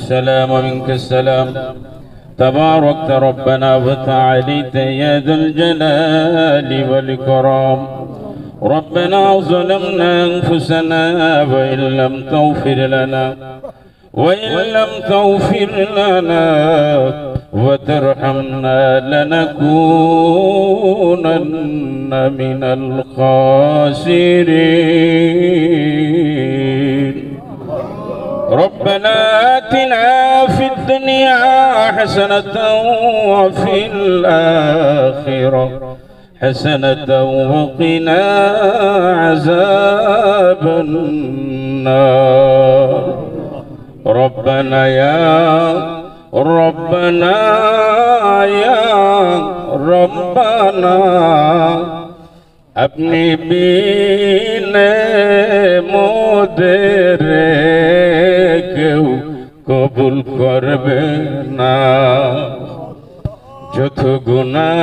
السلام ومنك السلام تباركت ربنا وتعاليت يا ذا الجلال والإكرام ربنا ظلمنا أنفسنا وإن لم تغفر لنا وترحمنا لنكونن من الخاسرين ربنا آتنا في الدنيا حسنة وفي الآخرة حسنة وقنا عذاب النار ربنا يا ربنا अपनी बीने मोदेर केउ कबूल करबे ना যত গুনাহ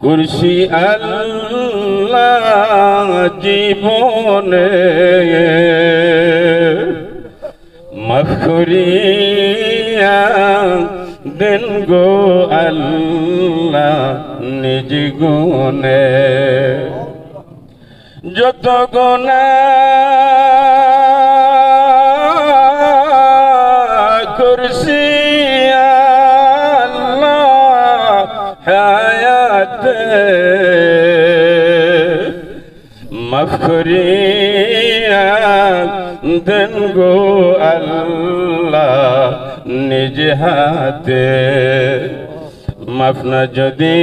করছি আল্লাহ জীবনে মাফ করিয়া দেন গো আল্লাহ নিজ গুণে যত গুনাহ করছি আল্লাহ হায়াতে মাফ করিয়া দেন গো আল্লাহ নিজ হাতে মাফ না যদি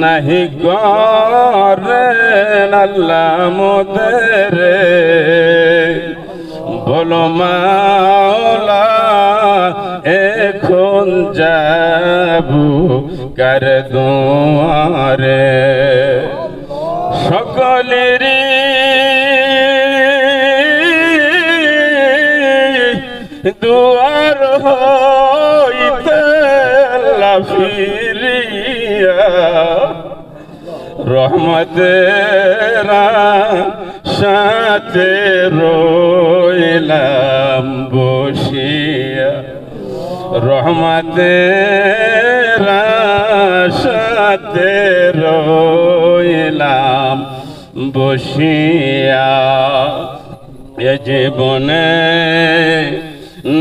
নাহি করেন আল্লাহ মোদের বলো মাওলা এখন যাবো কার দুয়ারে সকলেরই দুয়ার হইতে লাফিরিয়া রহমতের সাথে রইলাম বসিয়া রহমতের সাথে রইলাম বসিয়া এ জীবনে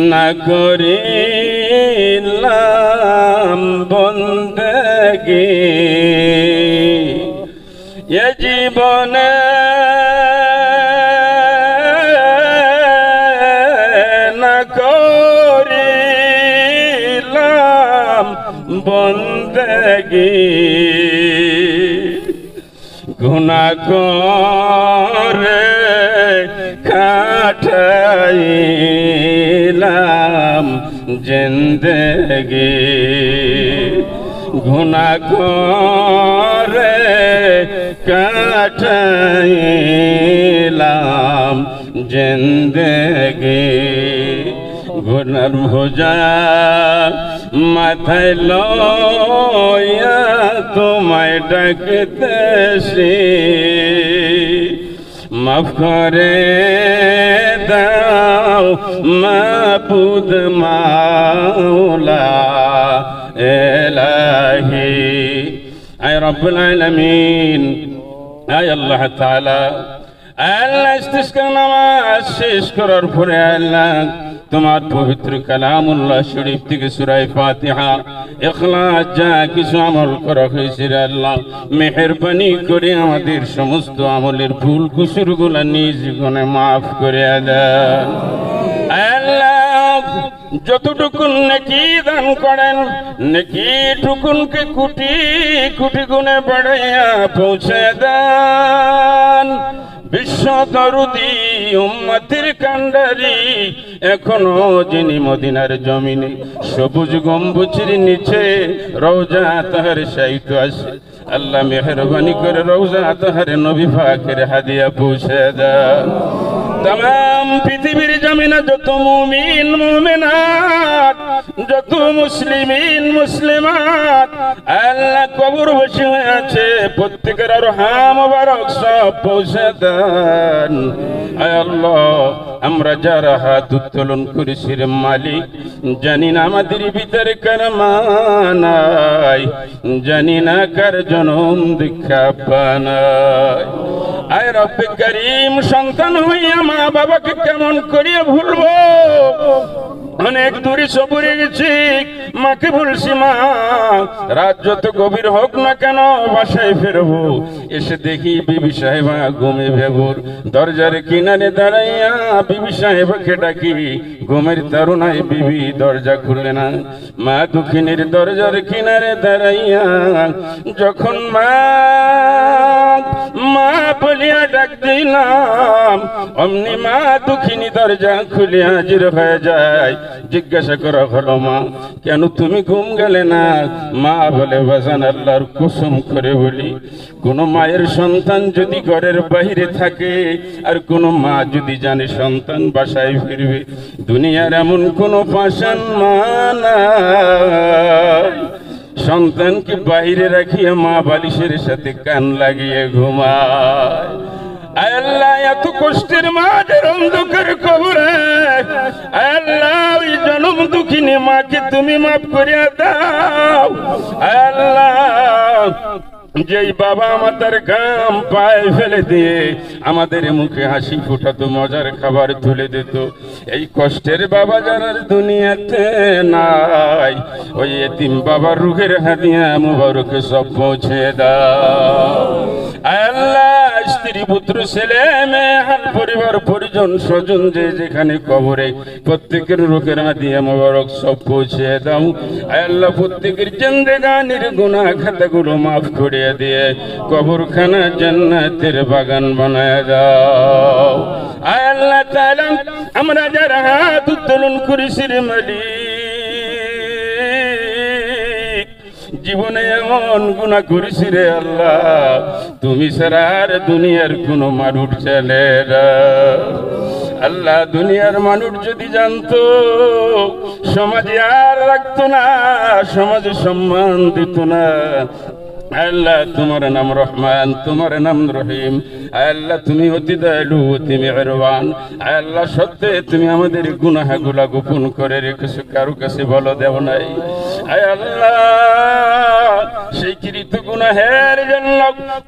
না করিলাম বন্দেগি এ জীবনে না করিলাম বন্দেগি গুনাহ করে কাটাইলাম জিন্দেগি গুনাহ করে কাটাইলাম জিন্দেগি গুনার বোঝা মাথায় লইয়া তোমায় ডাকতেছি মাফ করে দাও মাবুদ মাওলা ইলাহি আয় রব্বুল আলামিন আয় আল্লাহ তাআলা আল্লাহ ইস্তিসকা নামাজ শেষ করার পরে আল্লাহ তোমার পবিত্র কালামুল্লাহ শরীফ থেকে সূরা ফাতিহা ইখলাস যা কিছু আমল করা হয়েছে আল্লাহ মেহেরবানি করে আমাদের সমস্ত আমলের ভুল কুসুরগুলো নিজ গুণে মাফ করে দেন আল্লাহ যতটুকু নেকি দান করেন নেকি টুকুনকে কোটি কোটি গুণে বাড়াইয়া পৌঁছে দেন বিশ্ব দরুদি উম্মতের কান্ডারি এখনো যিনি মদিনার জমিনে সবুজ গম্বুজের নিচে রওজা তাহার শায়িত আছে আল্লাহ মেহেরবানি করে রওজা তাহার নবী পাকের হাদিয়া পৌঁছে দেন तमाम पृथ्वीर जमीन जो मुमिन मुमिनात যত মুসলিমিন মুসলিমাত আল্লাহ কবরবাসী হয়ে আছে প্রত্যেকের আরহাম মোবারক সব পৌঁছে দেন। আয় আল্লাহ, আমরা যারা হাত উত্তোলন করেছি রে মালিক, জানি না আমাদের ভিতরে কার মা নাই, জানি না কার জনম দীক্ষা বানাই। আয় রব্বে করিম, সন্তান হইয়া মা বাবাকে কেমন করিয়া ভুলবো? অনেক দূরে সবরে গেছি, মাকে বলছি মা রাত যত গভীর হোক না কেন বাসায় ফেরবো। এসে দেখি বিবি সাহেবা ঘুমে ভেবুর, দরজার কিনারে দাঁড়াইয়া বিবি সাহেবাকে ডাকি, ঘুমের তারুণায় বিবি দরজা খুলে না। মা দুঃখিনীর দরজার কিনারে দাঁড়াইয়া যখন মা মা বলিয়া ডাক দিলাম, অমনি মা দুঃখিনী দরজা খুলে হাজির হয়ে যায়। জিজ্ঞাসা করা হলো, মা কেন তুমি ঘুম গেলে না? মা বলে, বাজান আল্লাহর কসম করে বলি, কোন মায়ের সন্তান যদি ঘরের বাইরে থাকে আর কোন মা যদি জানে সন্তান বাসায় ফিরবে, দুনিয়ার এমন কোন পাষাণ মা নাই সন্তানকে বাইরে রাখিয়া মা বালিশের সাথে কান লাগিয়ে ঘুমায়। আল্লাহ, এত কষ্টের মাঝের অন্ধকার কবরে আল্লাহ ওই জনম দুঃখিনী মাকে তুমি মাফ করিয়া দাও। আল্লাহ, যেই বাবা আমাদের ঘাম পায়ে ফেলে দিয়ে আমাদের মুখে হাসি ফুটাতো, মজার খাবার তুলে দিত, এই কষ্টের বাবা যারা দুনিয়াতে নাই, ওই এতিম বাবার রুহের হাদিয়া মুবারকে সব পৌঁছে দাও। আল্লাহ, স্ত্রী পুত্র ছেলে মেয়ে হাল পরিবার পরিজন স্বজন যে যেখানে কবরে, প্রত্যেকের রুহের হাদিয়া মুবারক সব পৌঁছে দাও। আল্লাহ, প্রত্যেকের জিন্দেগানির গুনাহ খাতাগুলো মাফ করে দিয়ে কবরখানা জান্নাতের বাগান বানায় দাও। আয় আল্লাহ তাআলা, আমরা যারা হাত উত্তোলন করেছি রে মালিক, জীবনে এমন গুনাহ করেছি রে আল্লাহ, তুমি ছাড়া আর দুনিয়ার কোনো মানুষ চলে না। আল্লাহ, দুনিয়ার মানুষ যদি জানতো সমাজে আর রাখতো না, সমাজে সম্মান দিত না। আল্লাহ, তোমার নাম রহমান, তোমার নাম রহিম। আল্লাহ, তুমি অতি দয়ালু, অতি মেহেরবান। আল্লাহ, সত্যি তুমি আমাদের গুনাহগুলা গোপন করে রেখেছো, কারো কাছে বলো দেও নাই। আল্লাহ, সেই কৃত গুনাহের জন্য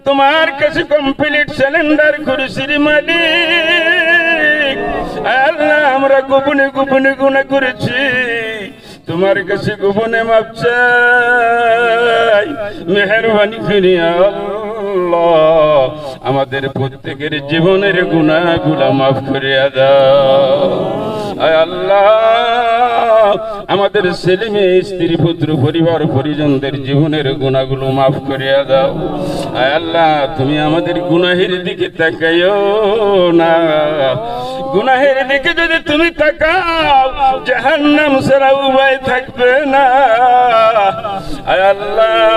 তোমার কাছে কমপ্লিট সিলিন্ডার করেছি রে মালিক। আল্লাহ, আমরা গোপনে গোপনে গুনাহ করেছি, তোমার কাছে গোপনে মাপ চাই, মেহেরবানি করে আল্লাহ আমাদের প্রত্যেকের জীবনের গুনাহগুলো মাফ করে দাও। আয় আল্লাহ, আমাদের ছেলে মেয়ে স্ত্রী পুত্র পরিবার পরিজনদের জীবনের গুনাহগুলো মাফ করে দাও। আয় আল্লাহ, তুমি আমাদের গুনাহের দিকে তাকাইও না, গুনাহের দিকে যদি তুমি তাকাও জাহান্নাম ছাড়া উপায় থাকবে না। আয় আল্লাহ,